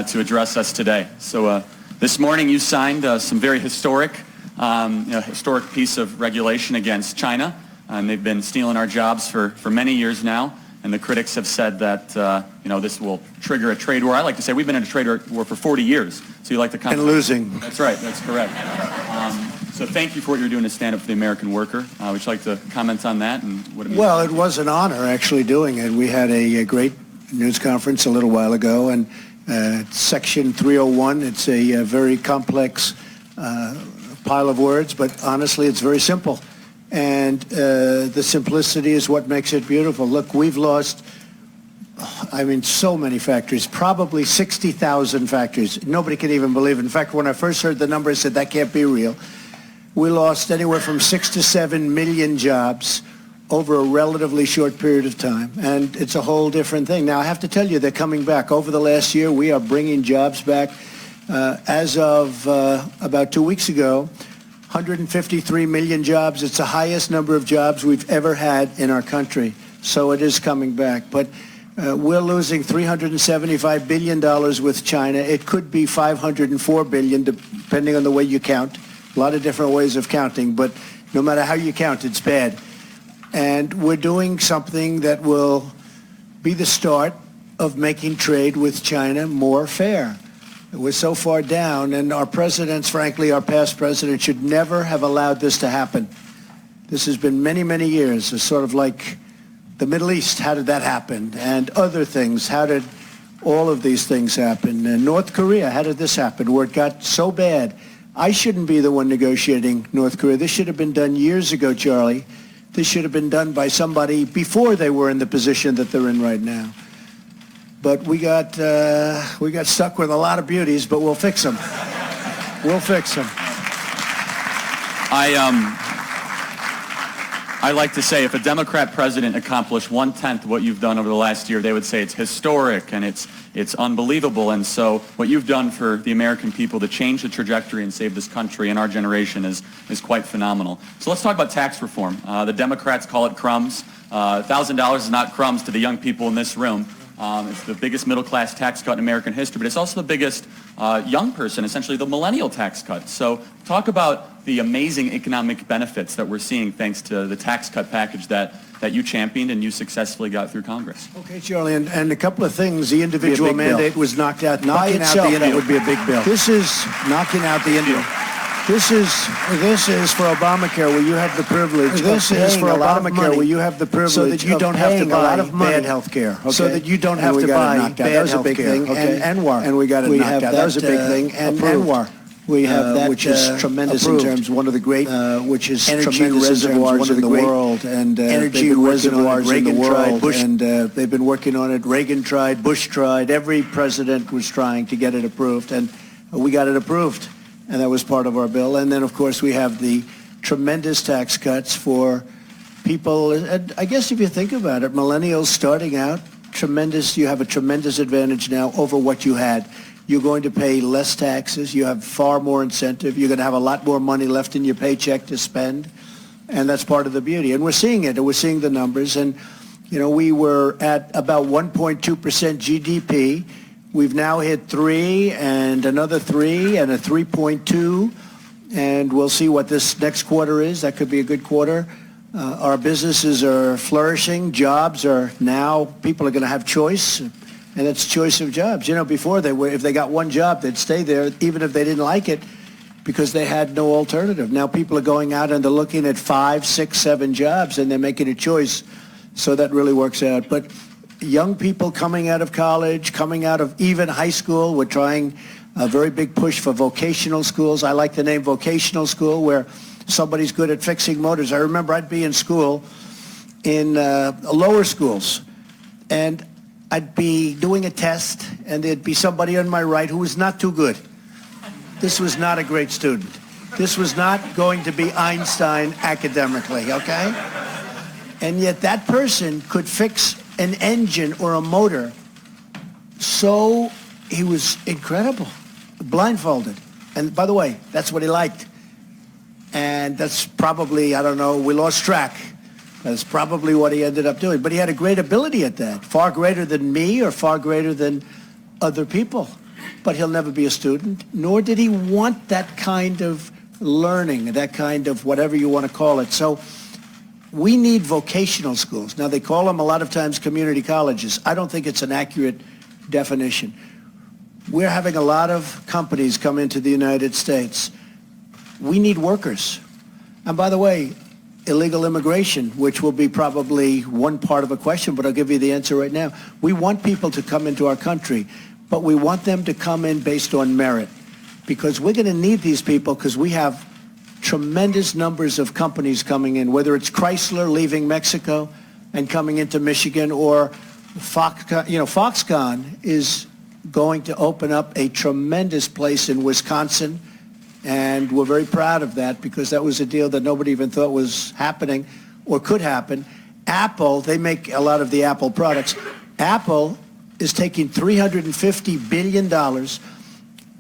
to address us today. So this morning you signed some very historic piece of regulation against China. And they've been stealing our jobs for many years now. And the critics have said that this will trigger a trade war. I like to say we've been in a trade war for 40 years. So you like to comment? And losing. That's right. That's correct. So thank you for what you're doing to stand up for the American worker. Would you like to comment on that and what it means? Well, it was an honor actually doing it. We had a great news conference a little while ago, and Section 301. It's a very complex pile of words, but honestly, it's very simple. And the simplicity is what makes it beautiful. Look, we've lost, so many factories, probably 60,000 factories. Nobody can even believe it. In fact, when I first heard the number, I said, that can't be real. We lost anywhere from 6 to 7 million jobs over a relatively short period of time. And it's a whole different thing. Now, I have to tell you, they're coming back. Over the last year, we are bringing jobs back. As of about 2 weeks ago, 153 million jobs. It's the highest number of jobs we've ever had in our country. So it is coming back. But we're losing $375 billion with China. It could be $504 billion, depending on the way you count. A lot of different ways of counting, but no matter how you count, it's bad. And we're doing something that will be the start of making trade with China more fair. We're so far down, and our presidents, frankly, our past presidents, should never have allowed this to happen. This has been many, many years. It's sort of like the Middle East. How did that happen? And other things. How did all of these things happen? And North Korea, how did this happen? Where it got so bad. I shouldn't be the one negotiating North Korea. This should have been done years ago, Charlie. This should have been done by somebody before they were in the position that they're in right now. But we got stuck with a lot of beauties, but we'll fix them. We'll fix them. I like to say if a Democrat president accomplished 1/10 of what you've done over the last year, they would say it's historic and it's unbelievable. And so what you've done for the American people to change the trajectory and save this country and our generation is quite phenomenal. So let's talk about tax reform. The Democrats call it crumbs. $1,000 is not crumbs to the young people in this room. It's the biggest middle-class tax cut in American history, but it's also the biggest young person, essentially the millennial tax cut. So talk about the amazing economic benefits that we're seeing thanks to the tax cut package that you championed and you successfly got through Congress. Okay, Charlie, and a couple of things. The individual mandate was knocked out by itself. That would be a big bill. This is knocking out the individual. This is for Obamacare, where you have the privilege. This is for Obamacare, where you have the privilege, so that you don't have to buy a lot of bad health care. Okay? So that you don't have to buy bad health care. Okay? And Anwar, and we got it knocked out. That was a big thing. And Anwar, we have that, which is tremendous in terms of one of the great, which is energy reservoirs in the world, and energy reservoirs in the world. And they've been working on it. Reagan tried, Bush tried. Every president was trying to get it approved, and we got it approved. And that was part of our bill. And then, of course, we have the tremendous tax cuts for people. And I guess if you think about it, millennials starting out, tremendous. You have a tremendous advantage now over what you had. You're going to pay less taxes. You have far more incentive. You're going to have a lot more money left in your paycheck to spend. And that's part of the beauty. And we're seeing it. And we're seeing the numbers. And, we were at about 1.2% GDP. We've now hit 3 and another 3 and a 3.2, and we'll see what this next quarter is. That could be a good quarter. Our businesses are flourishing. Jobs are now, people are going to have choice, and it's choice of jobs. Before if they got one job, they'd stay there even if they didn't like it because they had no alternative. Now people are going out and they're looking at 5, 6, 7 jobs, and they're making a choice. So that really works out. But young people coming out of college, coming out of even high school, we're trying a very big push for vocational schools. I like the name vocational school, where somebody's good at fixing motors. I remember I'd be in school, in lower schools, and I'd be doing a test, and there'd be somebody on my right who was not too good. This was not a great student. This was not going to be Einstein academically, okay? And yet that person could fix an engine or a motor. So he was incredible, blindfolded. And by the way, that's what he liked. And that's probably, I don't know, we lost track. That's probably what he ended up doing. But he had a great ability at that, far greater than me or far greater than other people. but he'll never be a student, nor did he want that kind of learning, that kind of whatever you want to call it. So we need vocational schools. Now, they call them a lot of times community colleges. I don't think it's an accurate definition. We're having a lot of companies come into the United States. We need workers. And by the way, illegal immigration, which will be probably one part of a question, but I'll give you the answer right now. We want people to come into our country, but we want them to come in based on merit, because we're going to need these people, because we have tremendous numbers of companies coming in, whether it's Chrysler leaving Mexico and coming into Michigan, or Foxconn is going to open up a tremendous place in Wisconsin, and we're very proud of that, because that was a deal that nobody even thought was happening or could happen. Apple, they make a lot of the Apple products. Apple is taking $350 billion,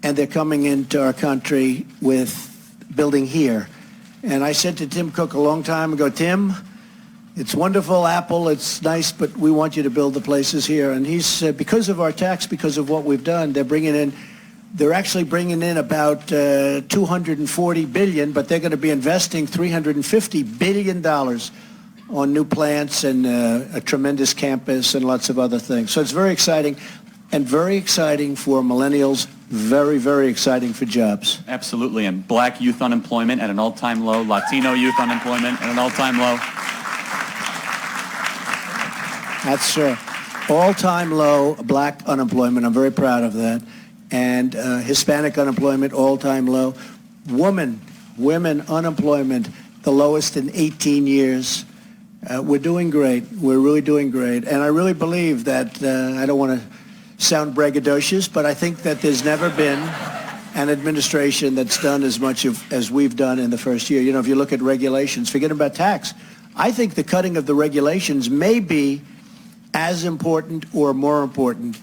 and they're coming into our country with building here. And I said to Tim Cook a long time ago, Tim, it's wonderful, Apple, it's nice, but we want you to build the places here. And he said, because of our tax, because of what we've done, they're actually bringing in about $240 billion, but they're going to be investing $350 billion on new plants and a tremendous campus and lots of other things. So it's very exciting, and very exciting for millennials, very, very exciting for jobs. Absolutely, and black youth unemployment at an all-time low, Latino youth unemployment at an all-time low. That's all-time low black unemployment. I'm very proud of that. And Hispanic unemployment, all-time low. Women unemployment, the lowest in 18 years. We're doing great. We're really doing great. And I really believe that, I don't want to sound braggadocious, but I think that there's never been an administration that's done as much as we've done in the first year. You know, if you look at regulations, forget about tax. I think the cutting of the regulations may be as important or more important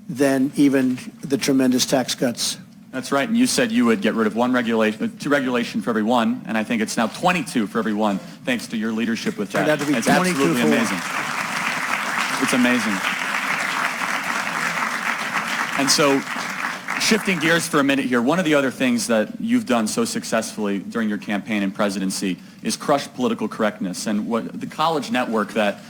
than even the tremendous tax cuts. That's right, and you said you would get rid of two regulation for every one, and I think it's now 22 for every one, thanks to your leadership with that. It's absolutely amazing. It's amazing. And so, shifting gears for a minute here, one of the other things that you've done so successfully during your campaign and presidency is crush political correctness. And what the college network that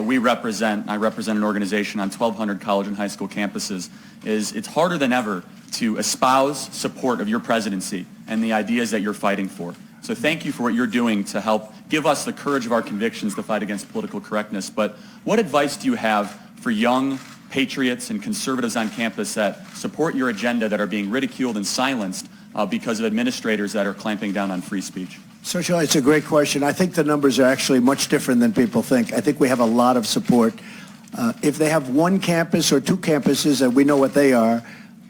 we represent, I represent an organization on 1,200 college and high school campuses, it's harder than ever to espouse support of your presidency and the ideas that you're fighting for. So thank you for what you're doing to help give us the courage of our convictions to fight against political correctness. But what advice do you have for young patriots and conservatives on campus that support your agenda that are being ridiculed and silenced because of administrators that are clamping down on free speech? So, Charlie, it's a great question. I think the numbers are actually much different than people think. I think we have a lot of support. If they have one campus or two campuses, and we know what they are,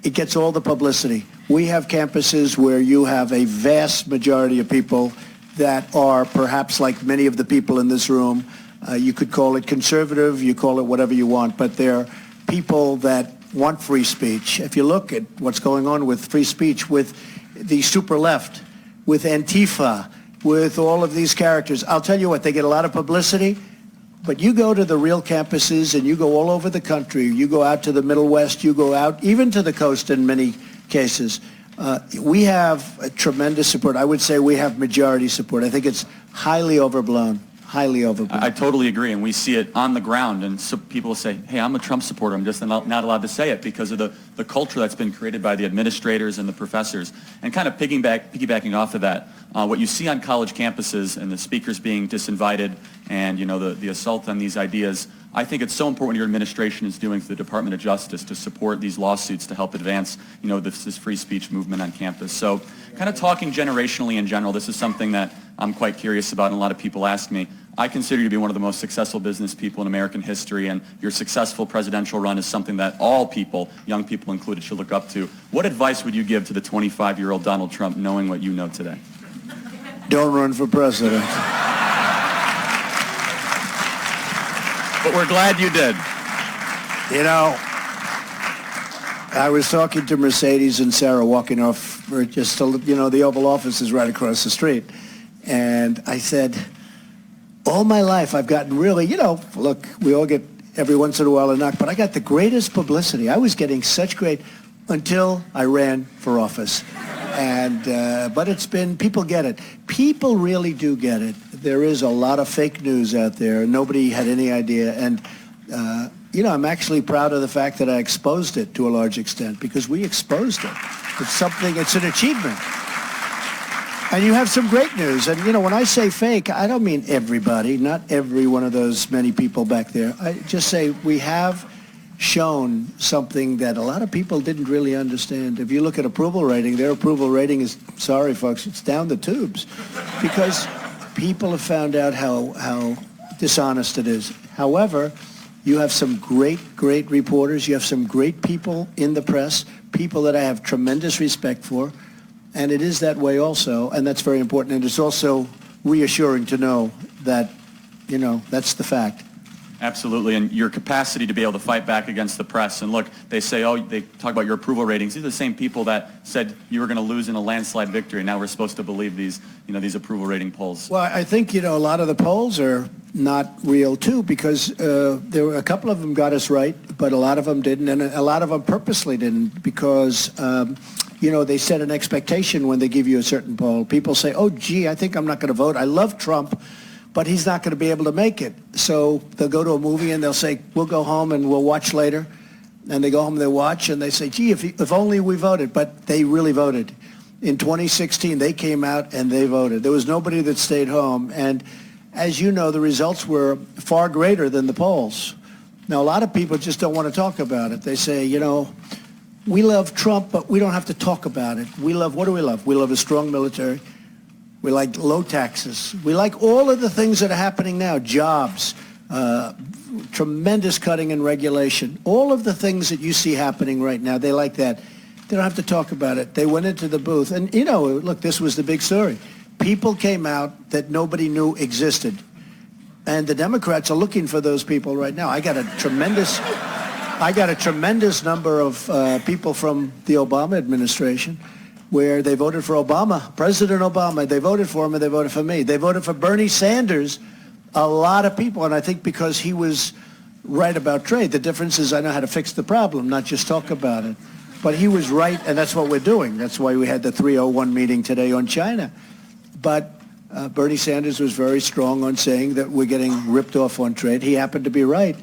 it gets all the publicity. We have campuses where you have a vast majority of people that are perhaps like many of the people in this room. You could call it conservative, you call it whatever you want, but they're people that want free speech. If you look at what's going on with free speech, with the super left, with Antifa, with all of these characters, I'll tell you what, they get a lot of publicity, but you go to the real campuses and you go all over the country, you go out to the Middle West, you go out even to the coast in many cases. We have a tremendous support. I would say we have majority support. I think it's highly overblown. Highly overblown. I totally agree, and we see it on the ground, and so people will say, hey, I'm a Trump supporter. I'm just not allowed to say it because of the culture that's been created by the administrators and the professors. And kind of piggybacking off of that, what you see on college campuses and the speakers being disinvited and, you know, the assault on these ideas, I think it's so important what your administration is doing through the Department of Justice to support these lawsuits to help advance, you know, this free speech movement on campus. So kind of talking generationally in general, this is something that I'm quite curious about, and a lot of people ask me. I consider you to be one of the most successful business people in American history, and your successful presidential run is something that all people, young people included, should look up to. What advice would you give to the 25-year-old Donald Trump, knowing what you know today? Don't run for president. But we're glad you did. You know, I was talking to Mercedes and Sarah walking off for just, you know, the Oval Office is right across the street. And I said, all my life I've gotten really, you know, look, we all get every once in a while a knock, but I got the greatest publicity. I was getting such great, until I ran for office. But it's been, people get it. People really do get it. There is a lot of fake news out there. Nobody had any idea. And, I'm actually proud of the fact that I exposed it to a large extent, because we exposed it. It's an achievement. And you have some great news. And, when I say fake, I don't mean everybody, not every one of those many people back there. I just say we have shown something that a lot of people didn't really understand. If you look at approval rating, their approval rating is, sorry folks, it's down the tubes, because people have found out how dishonest it is. However, you have some great reporters. You have some great people in the press, people that I have tremendous respect for, and it is that way also, and that's very important. And it's also reassuring to know that, that's the fact. Absolutely, and your capacity to be able to fight back against the press. And look, they say, they talk about your approval ratings. These are the same people that said you were going to lose in a landslide victory. Now we're supposed to believe these approval rating polls. Well, I think, a lot of the polls are not real, too, because there were a couple of them got us right, but a lot of them didn't, and a lot of them purposely didn't, because, they set an expectation when they give you a certain poll. People say, oh, gee, I think I'm not going to vote. I love Trump, but he's not going to be able to make it. So they'll go to a movie and they'll say, we'll go home and we'll watch later. And they go home and they watch and they say, gee, if only we voted. But they really voted. In 2016, they came out and they voted. There was nobody that stayed home. And as you know, the results were far greater than the polls. Now, a lot of people just don't want to talk about it. They say, we love Trump, but we don't have to talk about it. What do we love? We love a strong military. We like low taxes. We like all of the things that are happening now, jobs, tremendous cutting in regulation, all of the things that you see happening right now. They like that. They don't have to talk about it. They went into the booth. And, look, this was the big story. People came out that nobody knew existed. And the Democrats are looking for those people right now. I got a tremendous number of people from the Obama administration where they voted for Obama, President Obama. They voted for him and they voted for me. They voted for Bernie Sanders, a lot of people, and I think because he was right about trade. The difference is I know how to fix the problem, not just talk about it. But he was right, and that's what we're doing. That's why we had the 301 meeting today on China. But Bernie Sanders was very strong on saying that we're getting ripped off on trade. He happened to be right.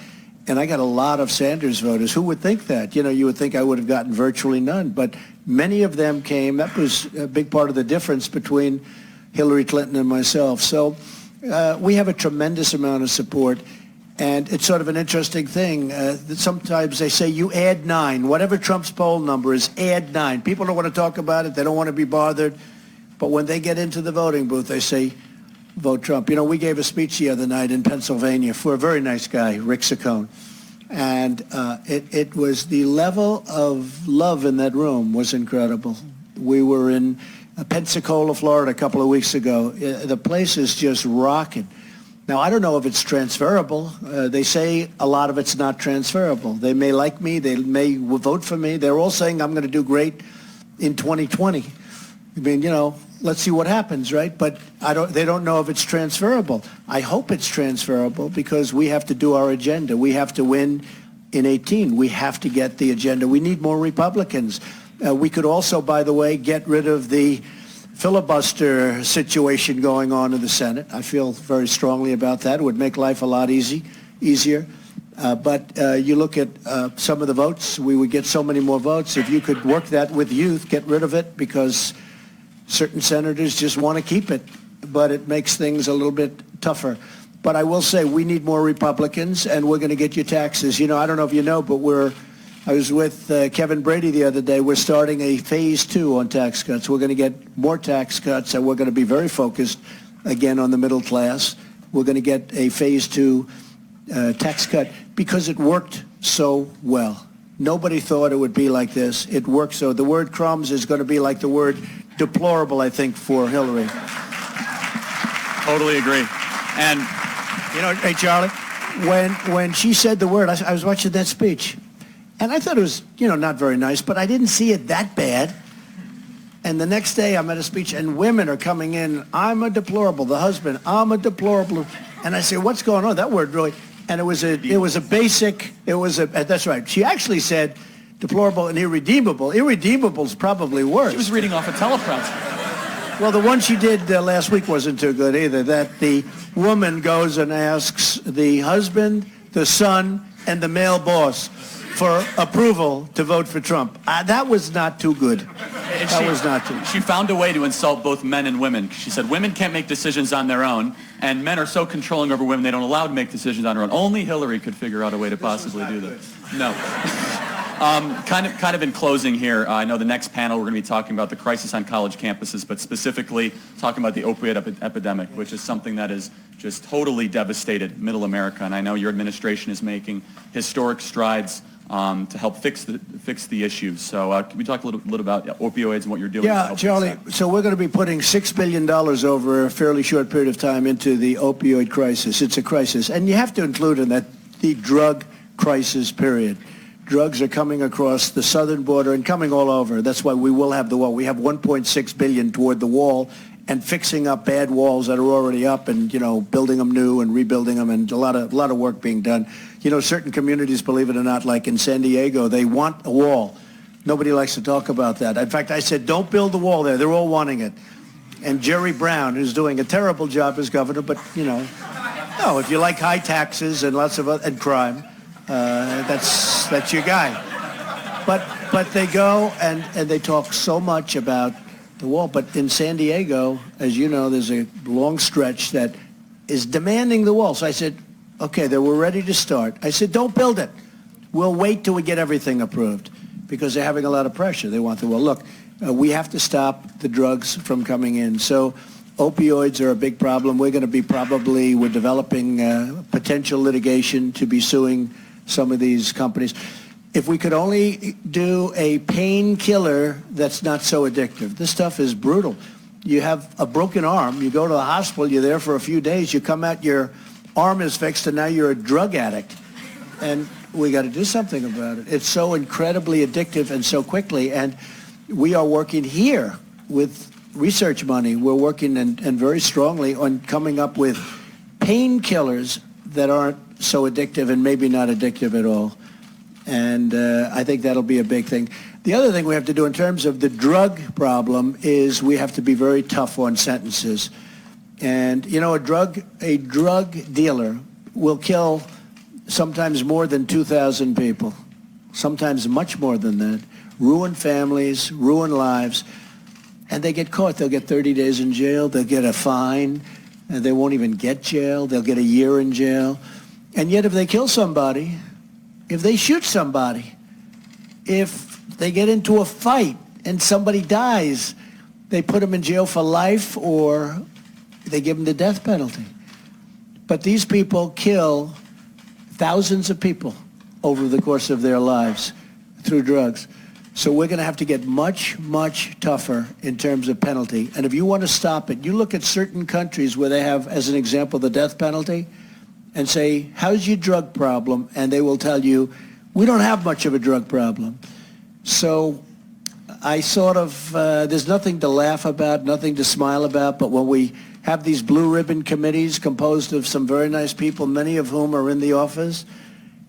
And I got a lot of Sanders voters. Who would think that? You would think I would have gotten virtually none. But many of them came. That was a big part of the difference between Hillary Clinton and myself. So we have a tremendous amount of support. And it's sort of an interesting thing that sometimes they say you add 9. Whatever Trump's poll number is, add 9. People don't want to talk about it. They don't want to be bothered. But when they get into the voting booth, they say, vote Trump. We gave a speech the other night in Pennsylvania for a very nice guy, Rick Saccone. And it was the level of love in that room was incredible. We were in Pensacola, Florida a couple of weeks ago. The place is just rocking. Now, I don't know if it's transferable. They say a lot of it's not transferable. They may like me. They may vote for me. They're all saying I'm going to do great in 2020. I mean, let's see what happens, right? But they don't know if it's transferable. I hope it's transferable because we have to do our agenda. We have to win in 18. We have to get the agenda. We need more Republicans. We could also, by the way, get rid of the filibuster situation going on in the Senate. I feel very strongly about that. It would make life a lot easier. But you look at some of the votes, we would get so many more votes. If you could work that with youth, get rid of it because certain senators just want to keep it, but it makes things a little bit tougher. But I will say we need more Republicans, and we're going to get you taxes. I don't know if you know, but I was with Kevin Brady the other day. We're starting a phase 2 on tax cuts. We're going to get more tax cuts, and we're going to be very focused, again, on the middle class. We're going to get a phase 2 tax cut because it worked so well. Nobody thought it would be like this. It worked so. The word crumbs is going to be like the word deplorable, I think, for Hillary. Totally agree. And, hey, Charlie, when she said the word, I was watching that speech, and I thought it was, not very nice, but I didn't see it that bad. And the next day I'm at a speech, and women are coming in, I'm a deplorable, the husband, I'm a deplorable. And I say, what's going on? That word really, and that's right. She actually said, deplorable and irredeemable. Irredeemable's probably worse. She was reading off a teleprompter. Well, the one she did last week wasn't too good either, that the woman goes and asks the husband, the son, and the male boss for approval to vote for Trump. That was not too good. She found a way to insult both men and women. She said women can't make decisions on their own, and men are so controlling over women they don't allow to make decisions on their own. Only Hillary could figure out a way to possibly do that. No. Kind of in closing here, I know the next panel we're going to be talking about the crisis on college campuses, but specifically talking about the opioid epidemic, which is something that has just totally devastated middle America. And I know your administration is making historic strides to help fix the issues. So can we talk a little about opioids and what you're doing? Yeah, Charlie, so we're going to be putting $6 billion over a fairly short period of time into the opioid crisis. It's a crisis. And you have to include in that the drug crisis period. Drugs are coming across the southern border and coming all over. That's why we will have the wall. We have $1.6 billion toward the wall and fixing up bad walls that are already up and, building them new and rebuilding them, and a lot of work being done. Certain communities, believe it or not, like in San Diego, they want a wall. Nobody likes to talk about that. In fact, I said, don't build the wall there. They're all wanting it. And Jerry Brown, who's doing a terrible job as governor, but, no, if you like high taxes and lots of and crime, that's your guy. But they go and they talk so much about the wall. But in San Diego, as you know, there's a long stretch that is demanding the wall. So I said, okay, we're ready to start. I said, don't build it. We'll wait till we get everything approved, because they're having a lot of pressure. They want the wall. Look, we have to stop the drugs from coming in. So opioids are a big problem. We're going to be we're developing potential litigation to be suing some of these companies. If we could only do a painkiller that's not so addictive. This stuff is brutal. You have a broken arm, you go to the hospital, you're there for a few days, you come out, your arm is fixed, and now you're a drug addict. And we got to do something about it. It's so incredibly addictive and so quickly. And we are working here with research money. We're working and very strongly on coming up with painkillers that aren't so addictive and maybe not addictive at all. And I think that'll be a big thing. The other thing we have to do in terms of the drug problem is we have to be very tough on sentences. And, a drug dealer will kill sometimes more than 2,000 people, sometimes much more than that, ruin families, ruin lives, and they get caught. They'll get 30 days in jail. They'll get a fine. And they won't even get jail. They'll get a year in jail. And yet if they kill somebody, if they shoot somebody, if they get into a fight and somebody dies, they put them in jail for life or they give them the death penalty. But these people kill thousands of people over the course of their lives through drugs. So we're going to have to get much, much tougher in terms of penalty. And if you want to stop it, you look at certain countries where they have, as an example, the death penalty, and say, how's your drug problem? And they will tell you, we don't have much of a drug problem. So I there's nothing to laugh about, nothing to smile about, but when we have these blue ribbon committees composed of some very nice people, many of whom are in the office,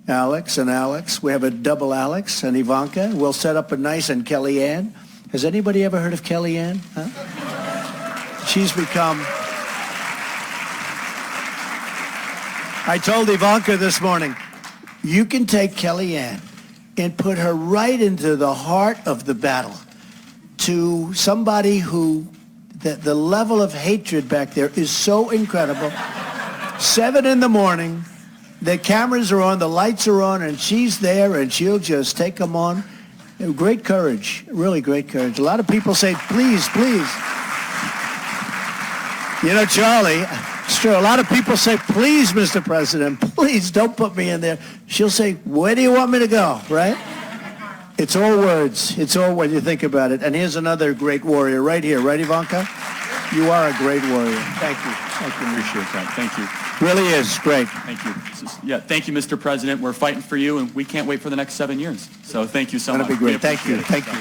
Alex and Alex, we have a double Alex and Ivanka. We'll set up a nice, and Kellyanne. Has anybody ever heard of Kellyanne? Huh? She's become... I told Ivanka this morning, you can take Kellyanne and put her right into the heart of the battle to somebody who, the level of hatred back there is so incredible. 7 a.m, the cameras are on, the lights are on, and she's there, and she'll just take them on. Great courage, really great courage. A lot of people say, please, please. Charlie... It's true. A lot of people say, please, Mr. President, please don't put me in there. She'll say, where do you want me to go, right? It's all words. It's all when you think about it. And here's another great warrior right here. Right, Ivanka? You are a great warrior. Thank you. Thank you. Appreciate that. Thank you. Really is. Great. Thank you. Thank you, Mr. President. We're fighting for you, and we can't wait for the next 7 years. So thank you so much. That'd be great. Thank you. Thank you.